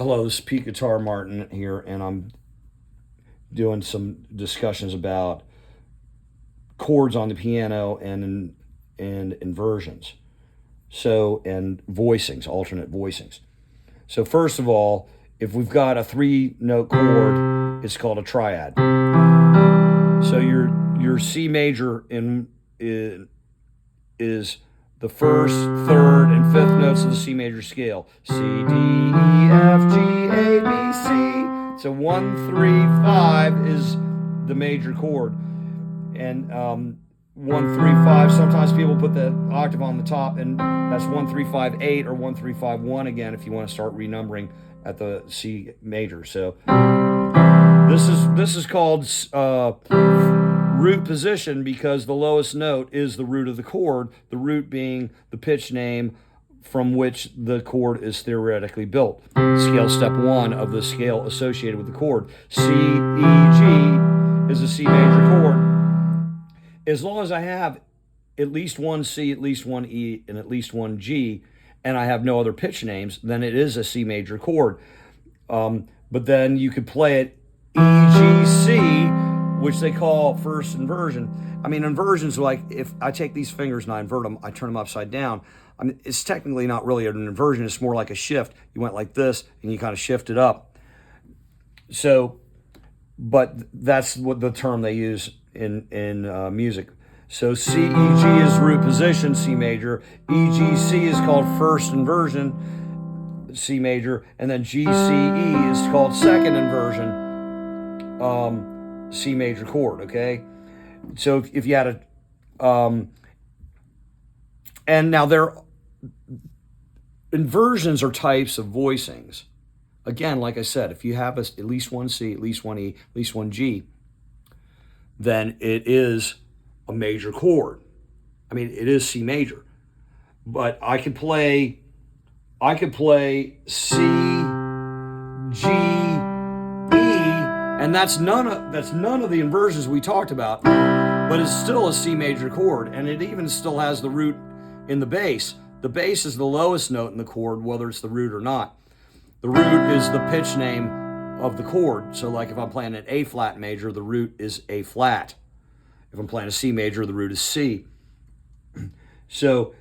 Hello, this is Pete Guitar Martin here, and I'm doing some discussions about chords on the piano and inversions. So, and voicings, alternate voicings. So first of all, if we've got a 3-note chord, it's called a triad. So your C major is the first, third, and fifth notes of the C major scale. C, D, E, F, G, A, B, C. So 1, 3, 5 is the major chord. And 1, 3, 5, sometimes people put the octave on the top, and that's 1, 3, 5, 8, or 1, 3, 5, 1 again if you want to start renumbering at the C major. So this is called root position because the lowest note is the root of the chord, the root being the pitch name from which the chord is theoretically built. Scale step 1 of the scale associated with the chord. C, E, G is a C major chord. As long as I have at least one C, at least one E, and at least one G, and I have no other pitch names, then it is a C major chord. But then you could play it E, G, C, which they call first inversion. I mean, inversions, like if I take these fingers and I invert them, I turn them upside down. I mean, it's technically not really an inversion. It's more like a shift. You went like this and you kind of shift it up. So, but that's what the term they use in music. So C, E, G is root position, C major. E, G, C is called first inversion, C major. And then G, C, E is called second inversion, C major chord, okay? So if you had a, and now inversions are types of voicings. Again, like I said, if you have at least one C, at least one E, at least one G, then it is a major chord. I mean, it is C major. But I could play C, G, and that's none of the inversions we talked about, but it's still a C major chord, and it even still has the root in the bass. The bass is the lowest note in the chord, whether it's the root or not. The root is the pitch name of the chord. So like if I'm playing an A flat major, the root is A flat. If I'm playing a C major, the root is C. So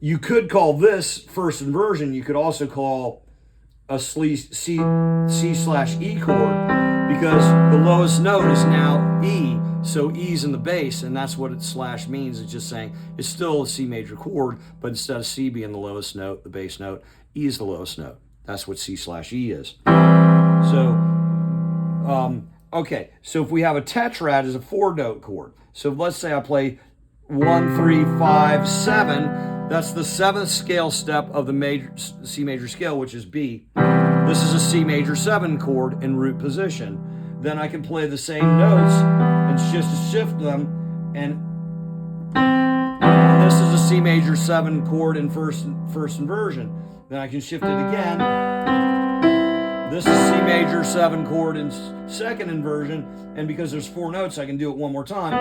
you could call this first inversion. You could also call a C/E chord, because the lowest note is now E, so E's in the bass, and that's what slash means. It's just saying it's still a C major chord, but instead of C being the lowest note, the bass note, E is the lowest note. That's what C/E is. So, okay, so if we have a tetrad as a 4-note chord, so let's say I play 1, 3, 5, 7, that's the 7th scale step of the C major scale, which is B. This is a C major 7 chord in root position. Then I can play the same notes and just shift them, and this is a C major 7 chord in first inversion. Then I can shift it again. This is C major 7 chord in second inversion, and because there's 4 notes, I can do it one more time.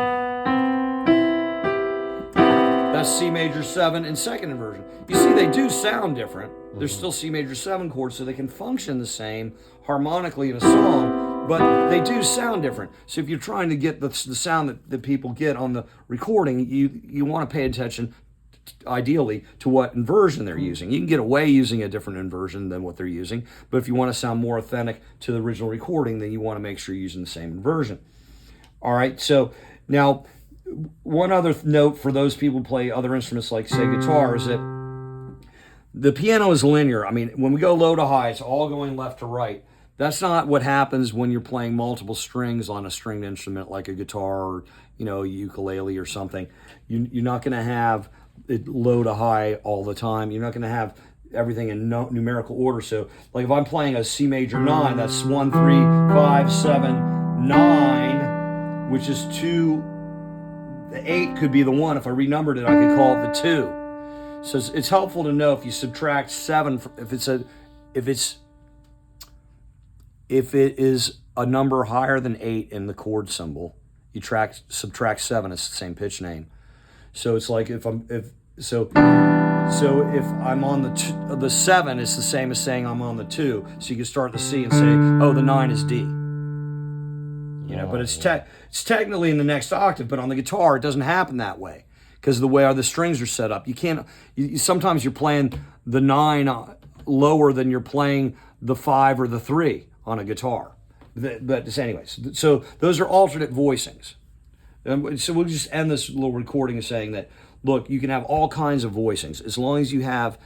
That's C major 7 in second inversion. You see, they do sound different. They're still C major 7 chords, so they can function the same harmonically in a song, but they do sound different. So if you're trying to get the sound that people get on the recording, you want to pay attention, ideally, to what inversion they're using. You can get away using a different inversion than what they're using, but if you want to sound more authentic to the original recording, then you want to make sure you're using the same inversion. All right, so now one other note for those people who play other instruments like, say, guitar, is that the piano is linear. I mean, when we go low to high, it's all going left to right. That's not what happens when you're playing multiple strings on a stringed instrument like a guitar or, a ukulele or something. You're not going to have it low to high all the time. You're not going to have everything in numerical order. So, like if I'm playing a C major 9, that's 1, 3, 5, 7, 9, which is 2. The 8 could be the 1. If I renumbered it, I could call it the 2. So it's helpful to know if you subtract 7, if it is a number higher than 8 in the chord symbol, you subtract 7. It's the same pitch name. So it's like so So if I'm on the 7, it's the same as saying I'm on the 2. So you can start the C and say, oh, the 9 is D. You know, but it's technically in the next octave, but on the guitar it doesn't happen that way because of the way the strings are set up. You can't. Sometimes you're playing the 9 lower than you're playing the 5 or the 3 on a guitar. But anyways, so those are alternate voicings. So we'll just end this little recording saying that, look, you can have all kinds of voicings as long as you have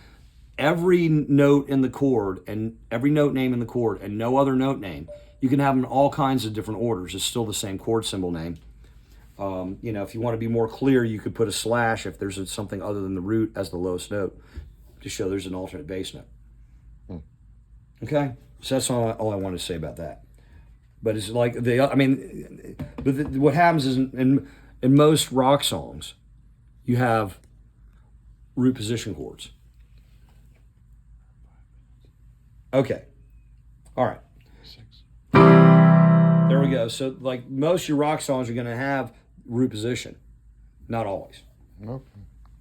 every note in the chord and every note name in the chord and no other note name. You can have them in all kinds of different orders. It's still the same chord symbol name. You know, if you want to be more clear, you could put a slash if there's something other than the root as the lowest note to show there's an alternate bass note. Okay, so that's all I want to say about that. But it's like what happens is in most rock songs, you have root position chords. Okay, all right. There we go. So like most of your rock songs are going to have root position, not always. Okay.